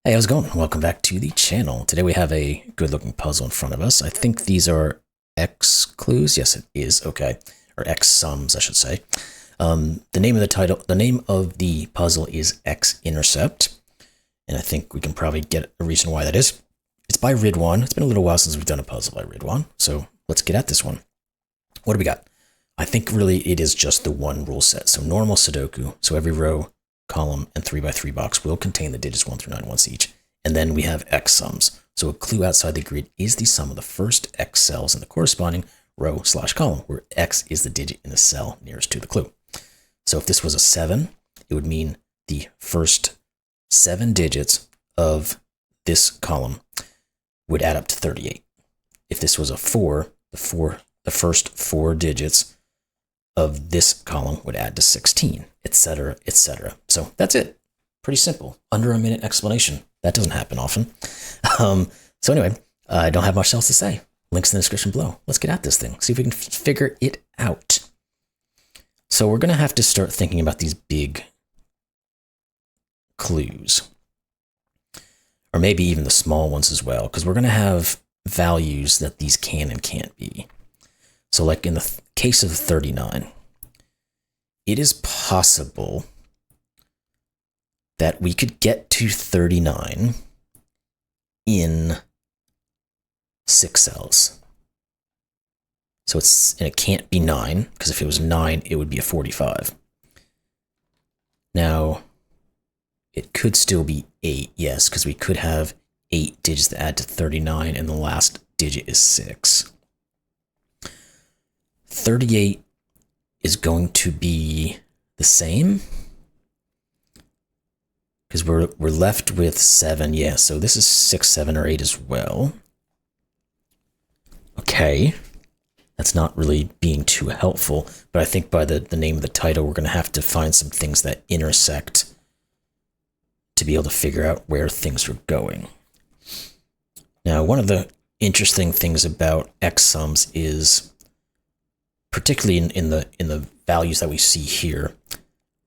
Hey, how's it going? Welcome back to the channel. Today we have a good looking puzzle in front of us. I think these are X clues. Yes, it is. Okay. Or X sums, I should say. The name of the puzzle is X-Intercept. And I think we can probably get a reason why that is. It's by Ridhwan. It's been a little while since we've done a puzzle by Ridhwan. So let's get at this one. What do we got? I think really it is just the one rule set. So normal Sudoku. So every row, column, and 3x3 box will contain the digits 1 through 9 once each. And then we have X sums. So a clue outside the grid is the sum of the first X cells in the corresponding row/column, where X is the digit in the cell nearest to the clue. So if this was a 7, it would mean the first 7 digits of this column would add up to 38. If this was a 4, the first 4 digits of this column would add to 16, etc., etc. So that's it. Pretty simple. Under a minute explanation. That doesn't happen often. So anyway, I don't have much else to say. Links in the description below. Let's get at this thing. See if we can figure it out. So we're going to have to start thinking about these big clues. Or maybe even the small ones as well, because we're going to have values that these can and can't be. So like in the case of 39, it is possible that we could get to 39 in 6 cells. So it can't be 9, because if it was 9, it would be a 45. Now, it could still be 8, yes, because we could have 8 digits that add to 39, and the last digit is 6. 38 is going to be the same, because we're left with 7. Yeah, so this is 6, 7, or 8 as well. Okay, that's not really being too helpful, but I think by the name of the title, we're going to have to find some things that intersect to be able to figure out where things are going. Now, one of the interesting things about X sums is, particularly in the values that we see here,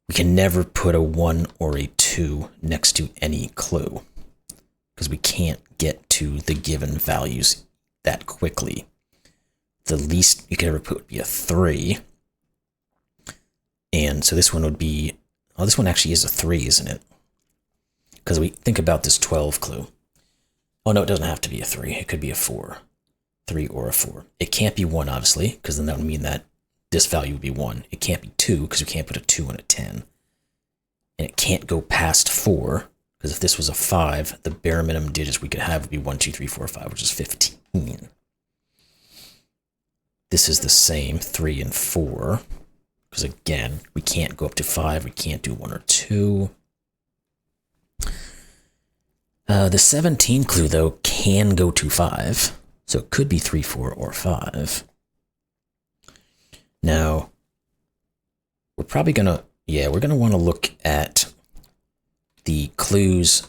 we can never put a 1 or a 2 next to any clue, because we can't get to the given values that quickly. The least you could ever put would be a 3. And so this one would be, oh, this one actually is a 3, isn't it? Because we think about this 12 clue. Oh no, it doesn't have to be a 3. It could be a 4. 3 or a 4. It can't be 1, obviously, because then that would mean that this value would be 1. It can't be 2, because we can't put a 2 and a 10. And it can't go past 4, because if this was a 5, the bare minimum digits we could have would be 1, 2, 3, 4, 5, which is 15. This is the same, 3 and 4, because again, we can't go up to 5. We can't do 1 or 2. The 17 clue, though, can go to 5. So it could be 3, 4, or 5. Now, we're probably going to, we're going to want to look at the clues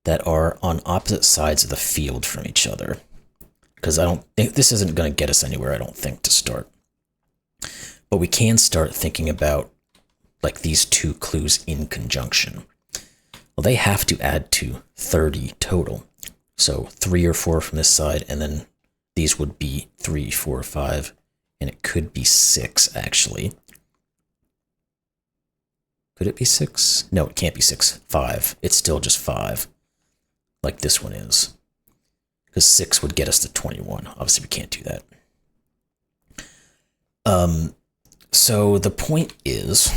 that are on opposite sides of the field from each other. Because I don't think, this isn't going to get us anywhere, I don't think, to start. But we can start thinking about, like, these 2 clues in conjunction. Well, they have to add to 30 total. So 3 or 4 from this side, and then these would be 3, 4, 5, and it could be 6, actually. Could it be 6? No, it can't be 6. 5. It's still just 5, like this one is. Because 6 would get us to 21. Obviously, we can't do that. So the point is,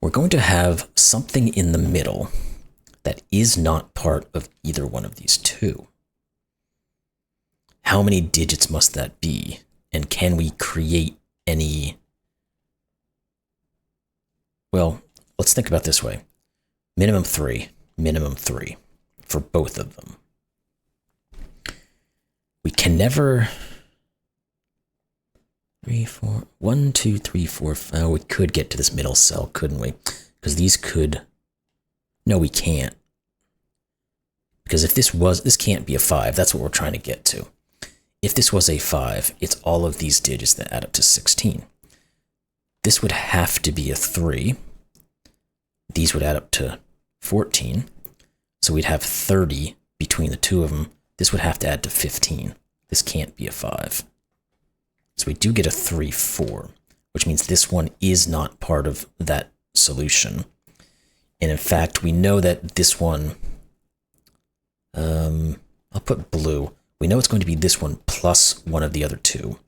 we're going to have something in the middle that is not part of either one of these 2. How many digits must that be? And can we create any? Well, let's think about it this way. Minimum 3 for both of them. We can never 3, 4, 1, 2, 3, 4, 5. We could get to this middle cell, couldn't we? Because these could, no, we can't. Because if this can't be a 5, that's what we're trying to get to. If this was a 5, it's all of these digits that add up to 16. This would have to be a 3. These would add up to 14. So we'd have 30 between the two of them. This would have to add to 15. This can't be a 5. So we do get a 3, 4, which means this one is not part of that solution. And in fact, we know that this one, I'll put blue. We know it's going to be this one plus one of the other two.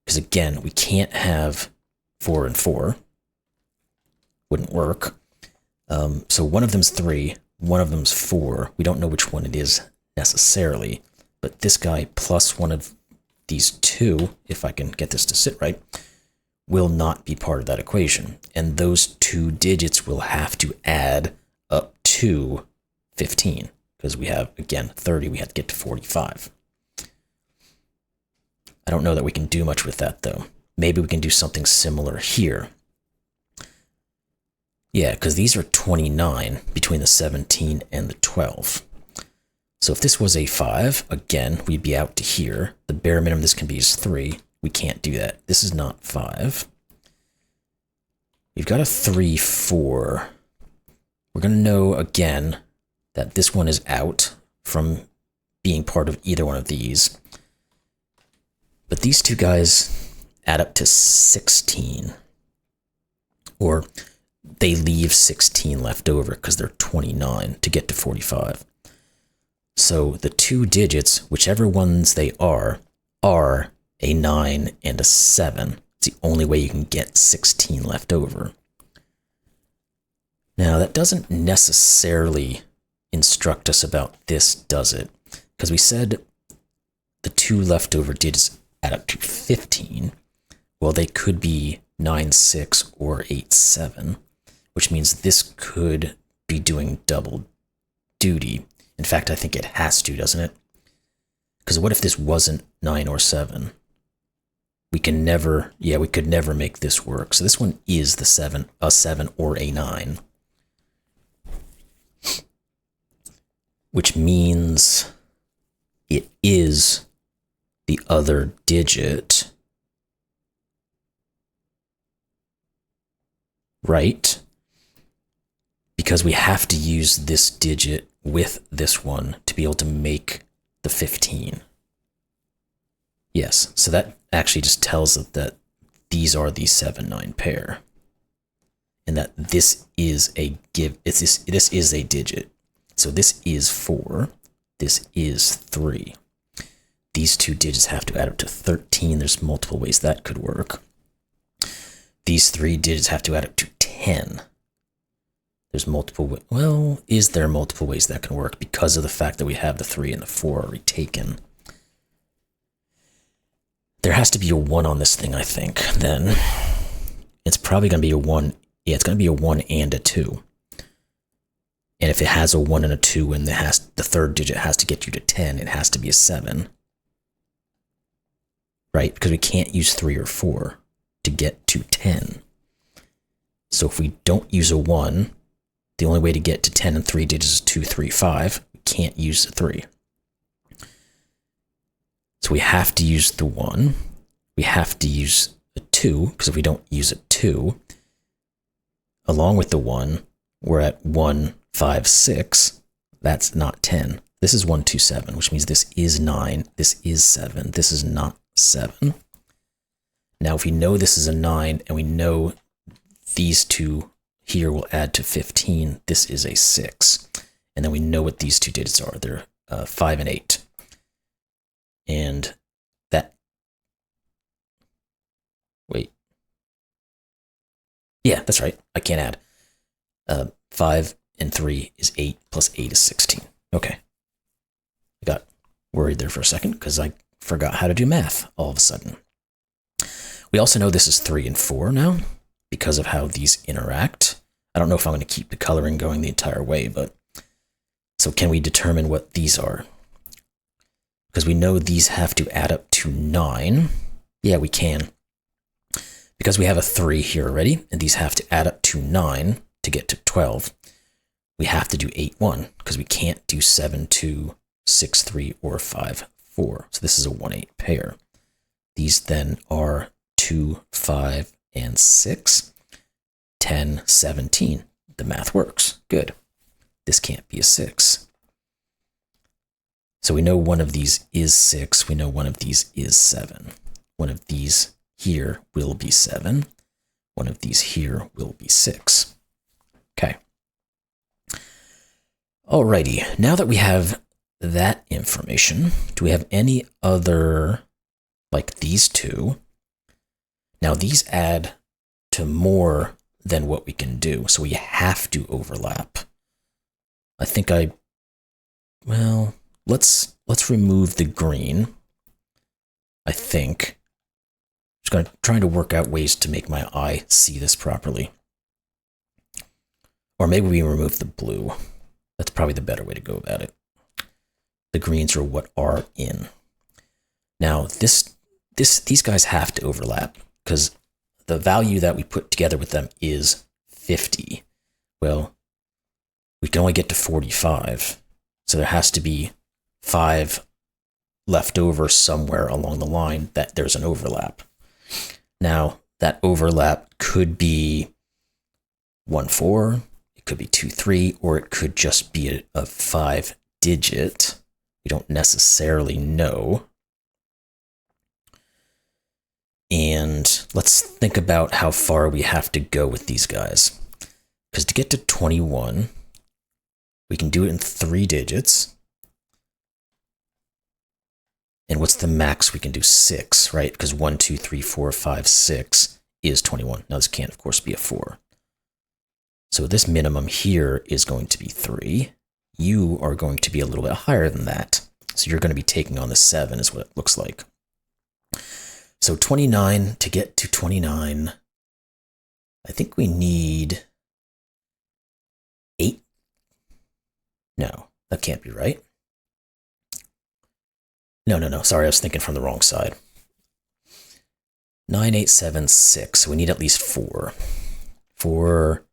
Because again, we can't have 4 and 4. Wouldn't work. So one of them's 3, one of them's 4. We don't know which one it is necessarily. But this guy plus one of these two, if I can get this to sit right, will not be part of that equation. And those two digits will have to add up to 15. Because we have, again, 30, we have to get to 45. I don't know that we can do much with that, though. Maybe we can do something similar here. Yeah, because these are 29 between the 17 and the 12. So if this was a 5, again, we'd be out to here. The bare minimum this can be is 3. We can't do that. This is not 5. We've got a 3, 4. We're going to know, again, that this one is out from being part of either one of these. But these two guys add up to 16. Or they leave 16 left over because they're 29 to get to 45. So the two digits, whichever ones they are a 9 and a 7. It's the only way you can get 16 left over. Now, that doesn't necessarily instruct us about this, does it? Because we said the two leftover digits add up to 15. Well, they could be 9, 6 or 8, 7, which means this could be doing double duty. In fact, I think it has to, doesn't it? Because what if this wasn't 9 or 7? We could never make this work. So this one is the 7, a 7 or a 9. Which means it is the other digit, right? Because we have to use this digit with this one to be able to make the 15. Yes, so that actually just tells us that these are the 7-9 pair. And that this is a this is a digit. So this is 4, this is 3. These two digits have to add up to 13. There's multiple ways that could work. These three digits have to add up to 10. There's multiple, well, is there multiple ways that can work because of the fact that we have the 3 and the 4 already taken? There has to be a 1 on this thing, I think. Then it's probably going to be a 1. Yeah, it's going to be a 1 and a 2. And if it has a 1 and a 2 and the third digit has to get you to 10, it has to be a 7. Right? Because we can't use 3 or 4 to get to 10. So if we don't use a 1, the only way to get to 10 and 3 digits is 2, 3, 5. We can't use the 3. So we have to use the 1. We have to use a 2, because if we don't use a 2, along with the 1, we're at 1, 5, 6. That's not 10. This is 1, 2, 7, which means this is 9. This is 7. This is not 7. Now, if we know this is a 9, and we know these two here will add to 15, this is a 6. And then we know what these two digits are. They're 5 and 8. And that... Wait. Yeah, that's right. I can't add. 5 and 3 is 8, plus 8 is 16. Okay. I got worried there for a second because I forgot how to do math all of a sudden. We also know this is 3 and 4 now because of how these interact. I don't know if I'm going to keep the coloring going the entire way, but... So can we determine what these are? Because we know these have to add up to 9. Yeah, we can. Because we have a 3 here already, and these have to add up to 9 to get to 12. We have to do 8, 1, because we can't do 7, 2, 6, 3, or 5, 4. So this is a 1, 8 pair. These then are 2, 5, and 6. 10, 17. The math works. Good. this can't be a 6. So we know one of these is 6. We know one of these is 7. One of these here will be 7. One of these here will be 6. Okay. Alrighty, now that we have that information, do we have any other, like these two? Now these add to more than what we can do, so we have to overlap. I think well, let's remove the green. I think. Just trying to work out ways to make my eye see this properly. Or maybe we remove the blue. That's probably the better way to go about it. The greens are what are in. Now, these guys have to overlap because the value that we put together with them is 50. Well, we can only get to 45. So there has to be 5 left over somewhere along the line that there's an overlap. Now, that overlap could be 1, 4, it could be 2, 3, or it could just be a 5-digit. We don't necessarily know. And let's think about how far we have to go with these guys. Because to get to 21, we can do it in 3 digits. And what's the max we can do? 6, right? Because 1, 2, 3, 4, 5, 6 is 21. Now this can't, of course, be a 4. So this minimum here is going to be 3. You are going to be a little bit higher than that. So you're going to be taking on the 7 is what it looks like. So 29, to get to 29, I think we need 8. No, that can't be right. No. Sorry, I was thinking from the wrong side. 9, 8, 7, 6. So we need at least 4. 4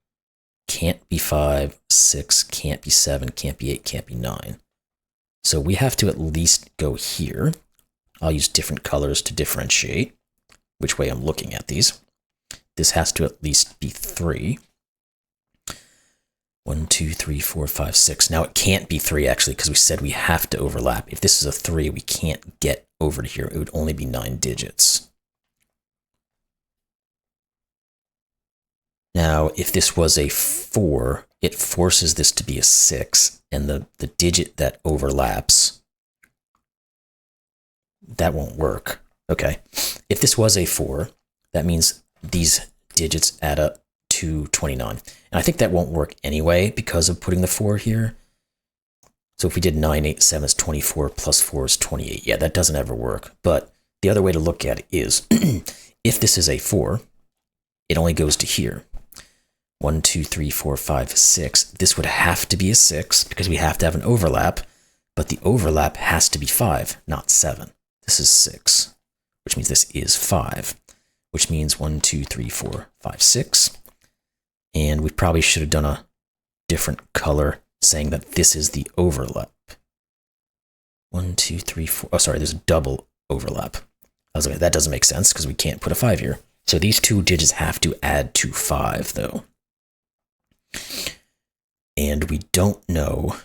can't be 5. 6 can't be 7. Can't be 8. Can't be 9. So we have to at least go here. I'll use different colors to differentiate which way I'm looking at these. This has to at least be 3. 1, 2, 3, 4, 5, 6. Now it can't be 3 actually because we said we have to overlap. If this is a 3, we can't get over to here. It would only be 9 digits. Now, if this was a 4, it forces this to be a 6, and the digit that overlaps, that won't work. Okay. If this was a 4, that means these digits add up to 29. And I think that won't work anyway because of putting the 4 here. So if we did 9, 8, 7 is 24 plus 4 is 28. Yeah, that doesn't ever work. But the other way to look at it is if this is a 4, it only goes to here. 1, 2, 3, 4, 5, 6. This would have to be a 6 because we have to have an overlap, but the overlap has to be 5, not 7. This is 6, which means this is 5, which means 1, 2, 3, 4, 5, 6. And we probably should have done a different color saying that this is the overlap. 1, 2, 3, 4. Oh, sorry, there's a double overlap. I was like, that doesn't make sense because we can't put a 5 here. So these 2 digits have to add to 5, though. And we don't know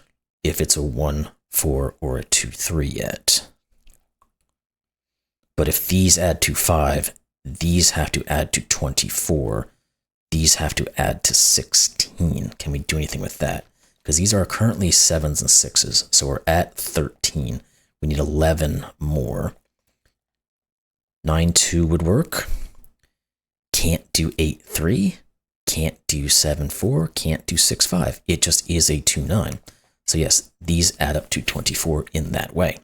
if it's a 1, 4, or a 2, 3 yet. But if these add to 5, these have to add to 24. These have to add to 16. Can we do anything with that? Because these are currently 7s and 6s. So we're at 13. We need 11 more. 9, 2 would work. Can't do 8, 3. Can't do 7, 4. Can't do 6, 5. It just is a 2, 9. So yes, these add up to 24 in that way.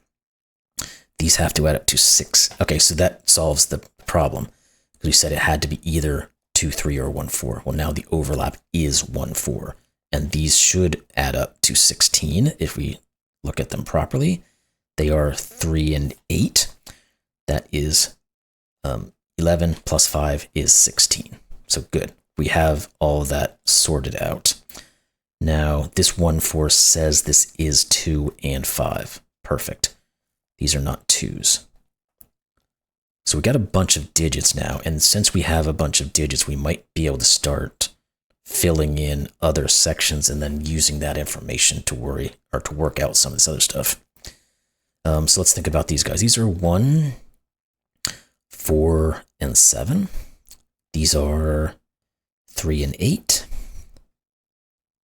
These have to add up to 6. Okay, so that solves the problem. We said it had to be either 2, 3 or 1, 4. Well, now the overlap is 1, 4. And these should add up to 16 if we look at them properly. They are 3 and 8. That is 11 plus 5 is 16. So good. We have all of that sorted out. Now, this 1, 4 says this is 2 and 5. Perfect. These are not 2s. So we got a bunch of digits now, and since we have a bunch of digits, we might be able to start filling in other sections and then using that information to work out some of this other stuff. So let's think about these guys. These are 1, 4, and 7. These are 3 and 8.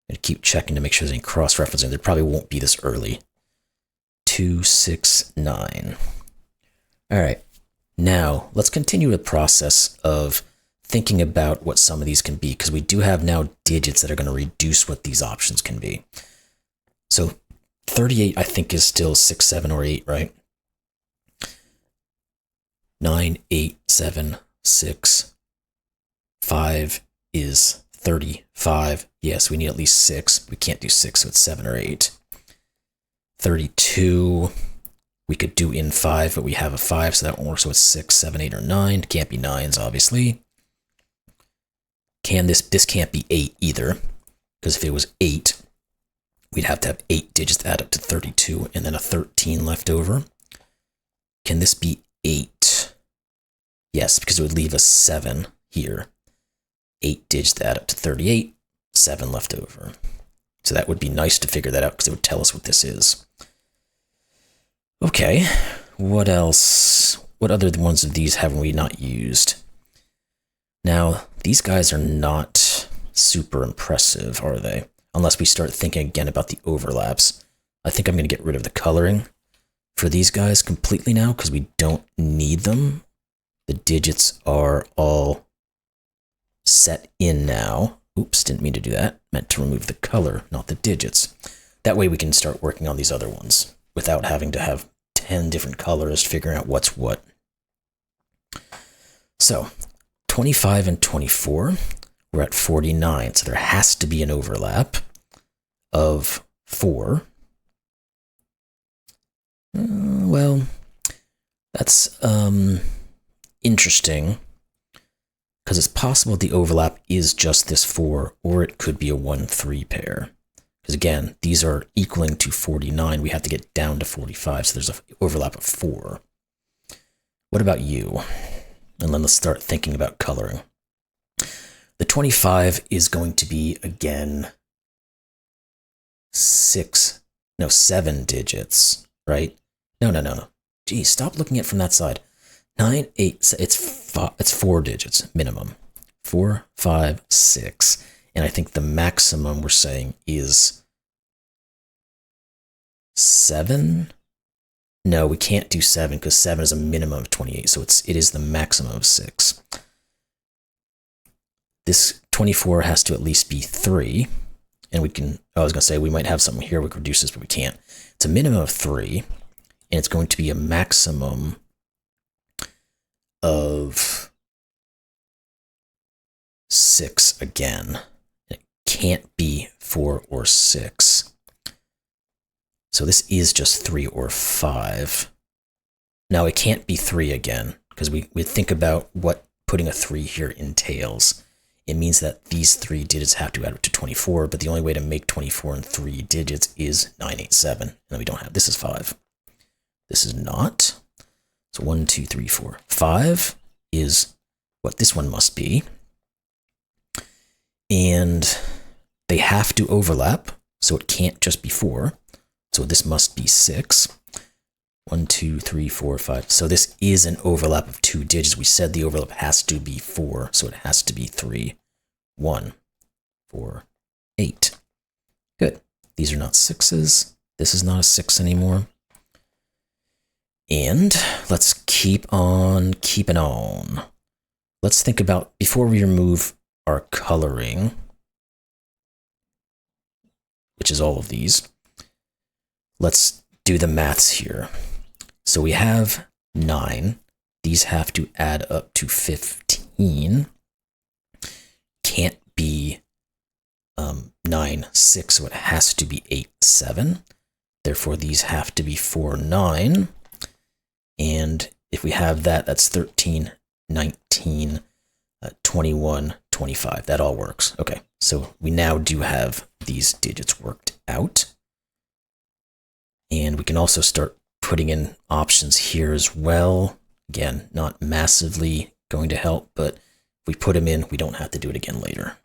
I'm gonna keep checking to make sure there's any cross-referencing. There probably won't be this early. 2, 6, 9. All right. Now let's continue the process of thinking about what some of these can be, because we do have now digits that are going to reduce what these options can be. So 38, I think, is still 6, 7, or 8, right? 9, 8, 7, 6, 5 is 35. Yes, we need at least 6. We can't do 6, so it's 7 or 8. 32, we could do in 5, but we have a 5, so that won't work. So it's 6, 7, 8, or 9. Can't be 9s, obviously. This can't be 8 either, because if it was 8, we'd have to have 8 digits to add up to 32, and then a 13 left over. Can this be 8? Yes, because it would leave us 7 here. 8 digits to add up to 38, 7 left over. So that would be nice to figure that out, because it would tell us what this is. Okay, what else? What other ones of these have we not used? Now, these guys are not super impressive, are they? Unless we start thinking again about the overlaps. I think I'm going to get rid of the coloring for these guys completely now, because we don't need them. The digits are all set in now. Oops, didn't mean to do that. Meant to remove the color, not the digits. That way we can start working on these other ones without having to have 10 different colors figuring out what's what. So 25 and 24, we're at 49. So there has to be an overlap of 4. Well, that's interesting, because it's possible the overlap is just this 4, or it could be a 1-3 pair. Because again, these are equaling to 49. We have to get down to 45, so there's an overlap of 4. What about you? And then let's start thinking about coloring. The 25 is going to be, again, 7 digits, right? No. Geez, stop looking at it from that side. 9, 8, it's 4 digits minimum. 4, 5, 6. And I think the maximum we're saying is 7. No, we can't do 7, because 7 is a minimum of 28, so it is the maximum of 6. This 24 has to at least be 3, and we can, I was going to say we might have something here we could reduce this, but we can't. It's a minimum of 3, and it's going to be a maximum of 6 again. It can't be 4 or 6. So this is just 3 or 5. Now it can't be 3 again, because we think about what putting a 3 here entails. It means that these 3 digits have to add up to 24, but the only way to make 24 in 3 digits is 987. And then we don't have, this is 5. This is not. So 1, 2, 3, 4. 5 is what this one must be. And they have to overlap, so it can't just be 4. So this must be 6. 1, 2, 3, 4, 5. So this is an overlap of 2 digits. We said the overlap has to be 4, so it has to be 3. 1, 4, 8. Good. These are not 6s. This is not a 6 anymore. And let's keep on keeping on. Let's think about, before we remove our coloring, which is all of these, let's do the maths here. So we have 9. These have to add up to 15. Can't be 9, 6, so it has to be 8, 7. Therefore, these have to be 4, 9. And if we have that, that's 13, 19, 21, 25. That all works. Okay, so we now do have these digits worked out. And we can also start putting in options here as well. Again, not massively going to help, but if we put them in, we don't have to do it again later.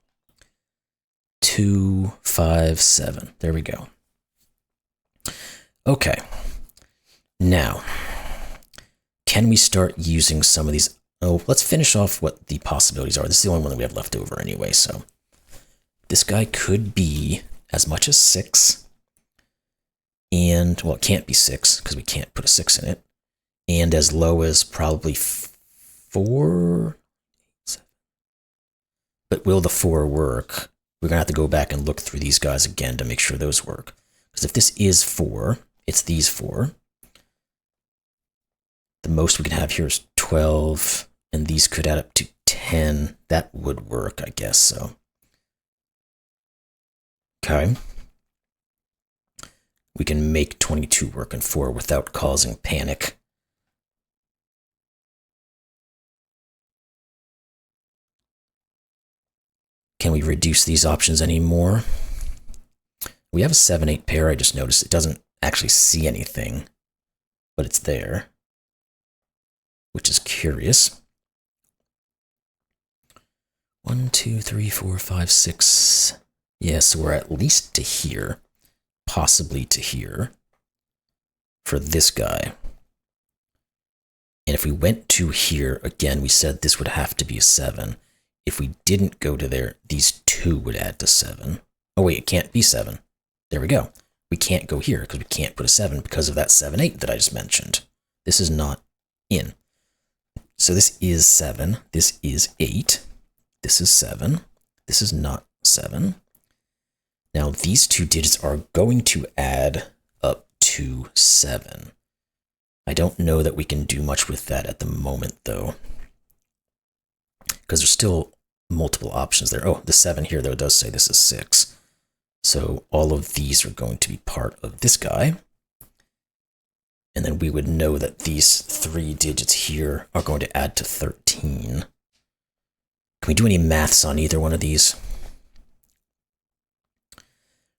2, 5, 7. There we go. Okay. Now, can we start using some of these? Oh, let's finish off what the possibilities are. This is the only one that we have left over anyway, so this guy could be as much as 6. And, well, it can't be 6 because we can't put a 6 in it. And as low as probably 4. But will the 4 work? We're going to have to go back and look through these guys again to make sure those work. Because if this is 4, it's these 4. The most we can have here is 12, and these could add up to 10. That would work, I guess so. Okay. We can make 22 work and 4 without causing panic. Can we reduce these options anymore? We have a 7-8 pair. I just noticed it doesn't actually see anything, but it's there, which is curious. 1, 2, 3, 4, 5, 6. Yeah, so we're at least to here, possibly to here for this guy. And if we went to here, again, we said this would have to be a 7. If we didn't go to there, these 2 would add to 7. Oh wait, it can't be 7. There we go. We can't go here because we can't put a 7 because of that 7-8 that I just mentioned. This is not in. So this is 7. This is 8. This is 7. This is not 7. Now these 2 digits are going to add up to 7. I don't know that we can do much with that at the moment though, because there's still multiple options there. Oh, the 7 here, though, does say this is 6. So all of these are going to be part of this guy. And then we would know that these 3 digits here are going to add to 13. Can we do any maths on either one of these?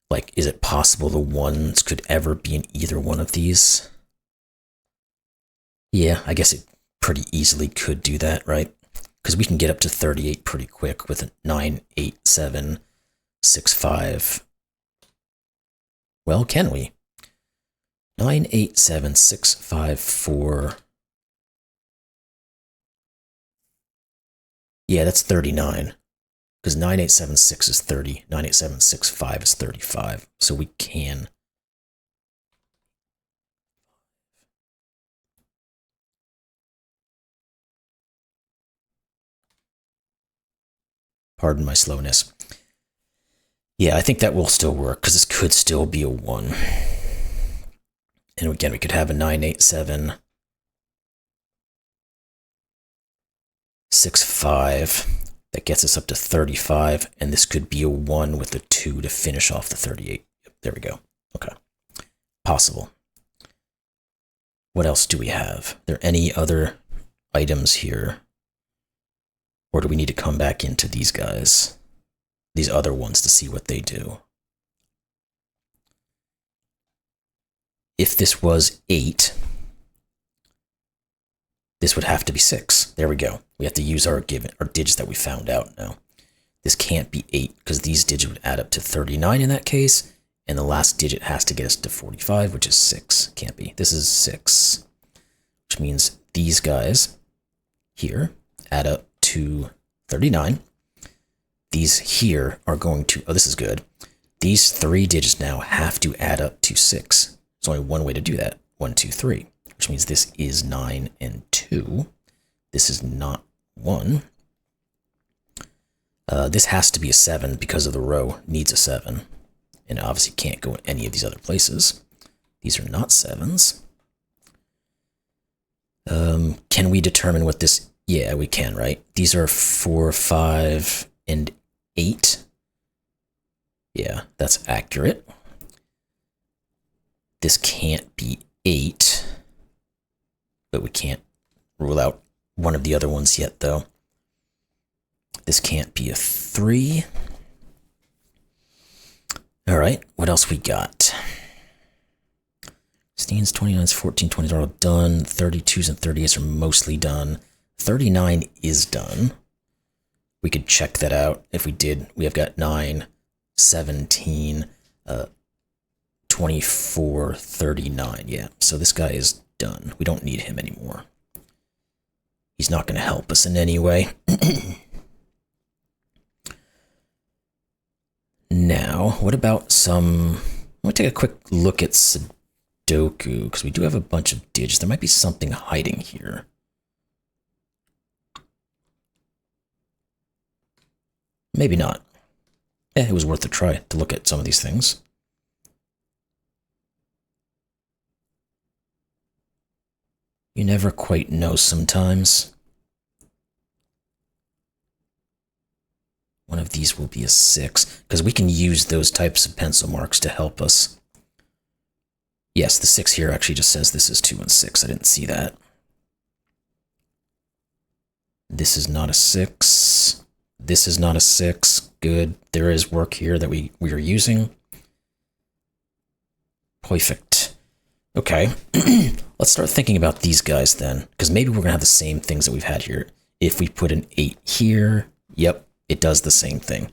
Like, is it possible the 1s could ever be in either one of these? Yeah, I guess it pretty easily could do that, right? Because we can get up to 38 pretty quick with a 9, 8, 7, 6, 5. Well, can we? 9, 8, 7, 6, 5, 4. Yeah, that's 39. Because 9, 8, 7, 6 is 30. 9, 8, 7, 6, 5 is 35. So we can. Pardon my slowness. Yeah, I think that will still work because this could still be a 1. And again, we could have a 9, 8, 7, 6, 5. That gets us up to 35. And this could be a 1 with a 2 to finish off the 38. There we go. Okay. Possible. What else do we have? Are there any other items here? Or do we need to come back into these guys? These other ones to see what they do. If this was 8, this would have to be 6. There we go. We have to use our digits that we found out now. This can't be 8 because these digits would add up to 39 in that case, and the last digit has to get us to 45, which is 6. Can't be. This is 6, which means these guys here add up to 39. These here are going to, oh, this is good. These 3 digits now have to add up to 6. There's only one way to do that. 1, 2, 3, which means this is 9 and 2. This is not 1. This has to be a 7 because of the row needs a 7. And it obviously can't go in any of these other places. These are not 7s. Can we determine what this, yeah, we can, right? These are 4, 5, and 8. Yeah, that's accurate. This can't be 8, but we can't rule out one of the other ones yet, though. This can't be a 3. All right, what else we got? 16s, 29s, 14, 20s are all done. 32s and 38s are mostly done. 39 is done. We could check that out. If we did, we have got 9, 17, 24, 39. Yeah, so this guy is done. We don't need him anymore. He's not going to help us in any way. Now, what about some... I'm going to take a quick look at Sudoku, because we do have a bunch of digits. There might be something hiding here. Maybe not. It was worth a try to look at some of these things. You never quite know sometimes. One of these will be a 6, because we can use those types of pencil marks to help us. Yes, the 6 here actually just says this is 2 and 6. I didn't see that. This is not a 6. This is not a 6. Good. There is work here that we are using. Perfect. Okay. Let's start thinking about these guys then, because maybe we're going to have the same things that we've had here. If we put an 8 here, yep, it does the same thing.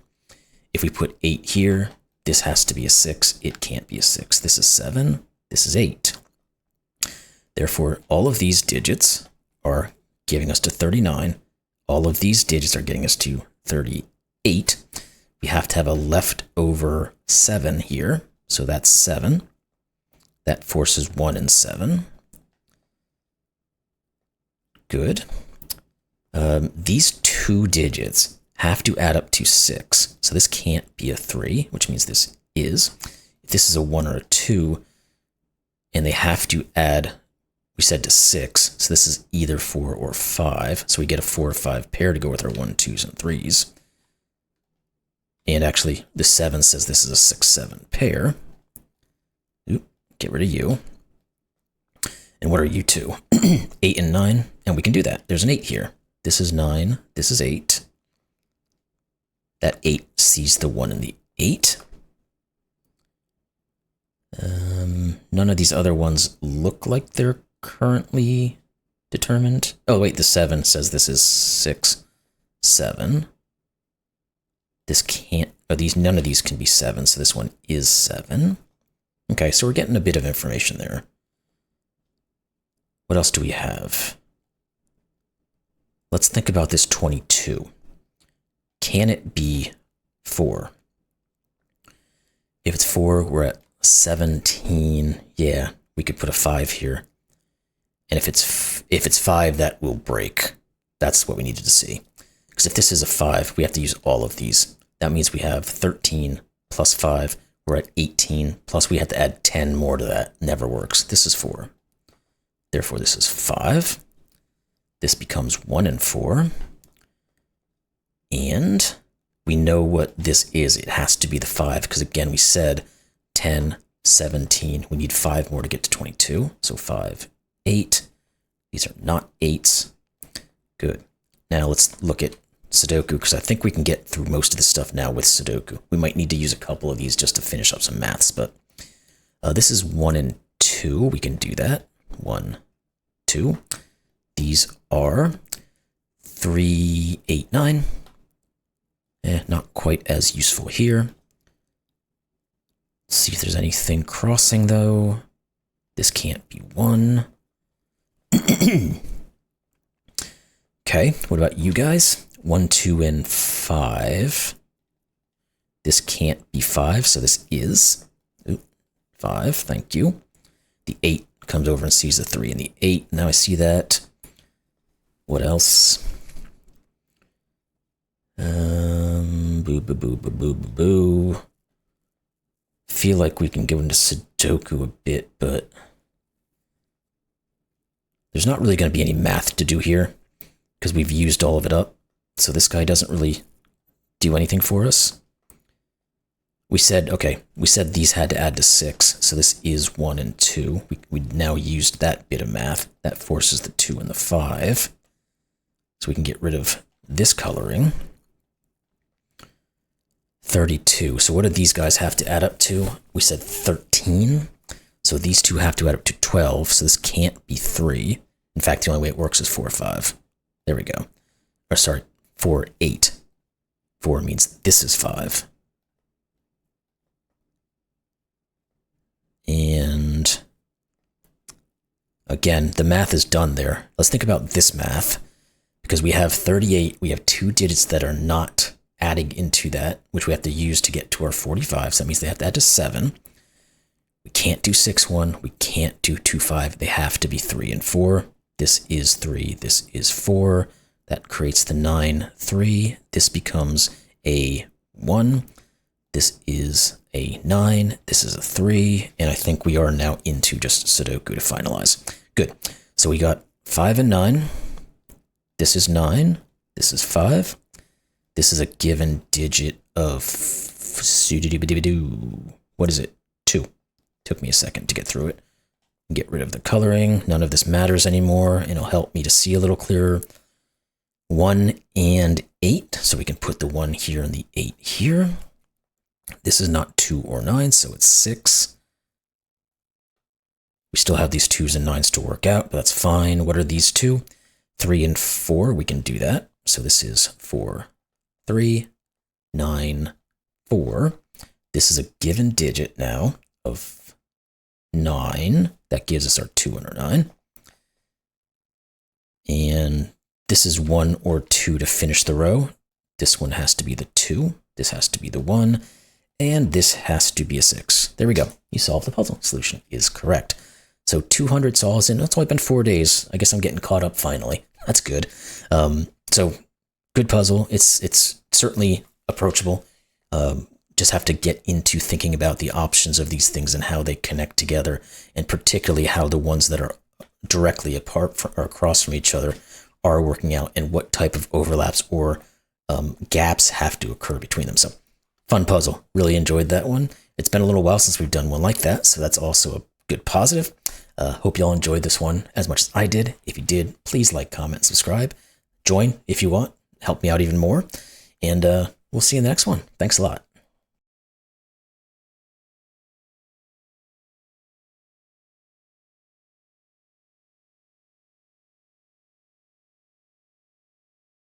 If we put 8 here, this has to be a 6. It can't be a 6. This is 7. This is 8. Therefore, all of these digits are giving us to 39. All of these digits are getting us to 38. We have to have a leftover 7 here. So that's 7. That forces 1 and 7. Good. These 2 digits have to add up to 6. So this can't be a 3, which means this is. If this is a 1 or a 2, and they have to add, we said to 6, so this is either 4 or 5. So we get a 4 or 5 pair to go with our 1, 2s, and 3s. And actually, the 7 says this is a 6, 7 pair. Oop, get rid of you. And what are you two? 8 and 9, and we can do that. There's an 8 here. This is 9, this is 8. That 8 sees the 1 and the 8. None of these other ones look like they're currently determined. Oh, wait, the 7 says this is 6, 7. This can't, none of these can be 7, so this one is 7. Okay, so we're getting a bit of information there. What else do we have? Let's think about this 22. Can it be 4? If it's 4, we're at 17. Yeah, we could put a 5 here. And if it's 5, that will break. That's what we needed to see. Because if this is a 5, we have to use all of these. That means we have 13 plus 5. We're at 18, plus we have to add 10 more to that. Never works. This is 4. Therefore, this is 5. This becomes 1 and 4. And we know what this is. It has to be the 5, because again, we said 10, 17. We need 5 more to get to 22. So 5, 8. These are not 8s. Good. Now let's look at Sudoku, because I think we can get through most of this stuff now with Sudoku. We might need to use a couple of these just to finish up some maths, but this is 1 and 2. We can do that. 1, 2. These are 3, 8, 9. Not quite as useful here. Let's see if there's anything crossing, though. This can't be 1. Okay, what about you guys? 1, 2, and 5. This can't be 5, so this is 5. Thank you. The 8 comes over and sees the 3 and the 8. Now I see that. What else? Boo, boo, boo, boo, boo, boo, boo. Feel like we can go into Sudoku a bit, but there's not really going to be any math to do here because we've used all of it up. So this guy doesn't really do anything for us. We said, okay, we said these had to add to 6. So this is 1 and 2. We now used that bit of math. That forces the 2 and the 5. So we can get rid of this coloring. 32. So what do these guys have to add up to? We said 13. So these two have to add up to 12. So this can't be 3. In fact, the only way it works is 4 or 5. There we go. Or sorry, 4, 8. 4 means this is 5. again, the math is done there. Let's think about this math, because we have 38, we have 2 digits that are not adding into that, which we have to use to get to our 45. So that means they have to add to 7. We can't do 6, 1. We can't do 2, 5. They have to be 3 and 4. This is 3. This is 4. That creates the 9, 3. This becomes a 1. This is a 9. This is a 3. And I think we are now into just Sudoku to finalize. Good. So we got 5 and 9. This is 9. This is 5. This is a given digit of, what is it? 2. Took me a second to get through it. Get rid of the coloring. None of this matters anymore, and it'll help me to see a little clearer. 1 and 8, so we can put the 1 here and the 8 here. This is not 2 or 9, so it's 6. We still have these 2s and 9s to work out, but that's fine. What are these 2? 3 and 4, we can do that. So this is 4, 3, 9, 4. This is a given digit now of 9. That gives us our 2 and our 9. And this is 1 or 2 to finish the row. This one has to be the 2. This has to be the 1. And this has to be a 6. There we go. You solved the puzzle. Solution is correct. So 200 solves in. It's only been 4 days. I guess I'm getting caught up finally. That's good. So good puzzle. It's certainly approachable. Just have to get into thinking about the options of these things and how they connect together, and particularly how the ones that are directly apart from, or across from each other are working out, and what type of overlaps or gaps have to occur between them. So fun puzzle. Really enjoyed that one. It's been a little while since we've done one like that, so that's also a good positive. Hope y'all enjoyed this one as much as I did. If you did, please like, comment, subscribe. Join if you want. Help me out even more. And we'll see you in the next one. Thanks a lot.